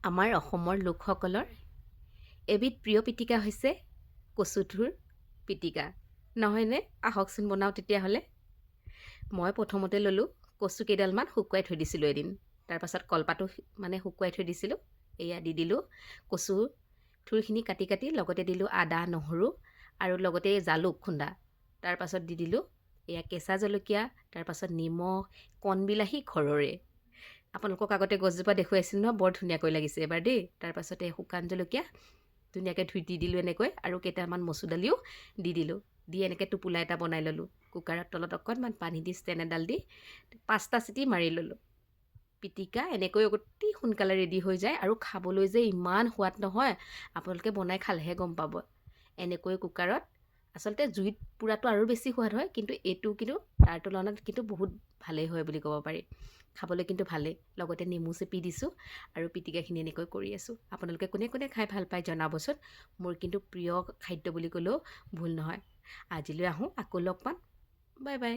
আমাৰ অসমৰ লোকসকলৰ এবিধ প্ৰিয় পিটিকা হৈছে কচুথোৰ পিটিকা, নহয়নে? আহকচোন বনাওঁ তেতিয়াহ'লে। মই প্ৰথমতে ল'লোঁ কচু কেইডালমান শুকুৱাই থৈ দিছিলোঁ এদিন। তাৰপাছত কলপাতো শুকুৱাই থৈ দিছিলোঁ। এয়া দি দিলোঁ কচু থোৰখিনি কাটি কাটি, লগতে দিলোঁ আদা নহৰু আৰু লগতে জালুক খুন্দা। তাৰপাছত দি দিলোঁ এয়া কেঁচা জলকীয়া, তাৰপাছত নিমখ, কণবিলাহী ঘৰৰে। আপোনালোকক আগতে গছজোপা দেখুৱাইছিলোঁ নহয়, বৰ ধুনীয়াকৈ লাগিছে এবাৰ দেই। তাৰপাছতে শুকান জলকীয়া ধুনীয়াকৈ ধুই দি দিলোঁ এনেকৈ, আৰু কেইটামান মচুৰ দালিও দি দিলোঁ। দি এনেকৈ টোপোলা এটা বনাই ল'লোঁ। কুকাৰৰ তলত অকণমান পানী দি ষ্টেণ্ড এডাল দি 5টা চিটি মাৰি ল'লোঁ। পিটিকা এনেকৈ অতি সোনকালে ৰেডি হৈ যায়, আৰু খাবলৈ যে ইমান সোৱাদ নহয়, আপোনালোকে বনাই খালেহে গম পাব। এনেকৈ কুকাৰত আচলতে জুইত পোৰাটো আৰু বেছি সোৱাদ হয়, কিন্তু এইটো কিন্তু তাৰ তুলনাত কিন্তু বহুত ভালেই হয় বুলি ক'ব পাৰি। খাবলৈ কিন্তু ভালেই। লগতে নেমু চেপি দিছোঁ আৰু পিটিকাখিনি এনেকৈ কৰি আছোঁ। আপোনালোকে কোনে কোনে খাই ভাল পায় জনাবচোন। মোৰ কিন্তু প্ৰিয় খাদ্য বুলি ক'লেও ভুল নহয়। আজিলৈ আহোঁ, আকৌ লগ পাম। Bye bye.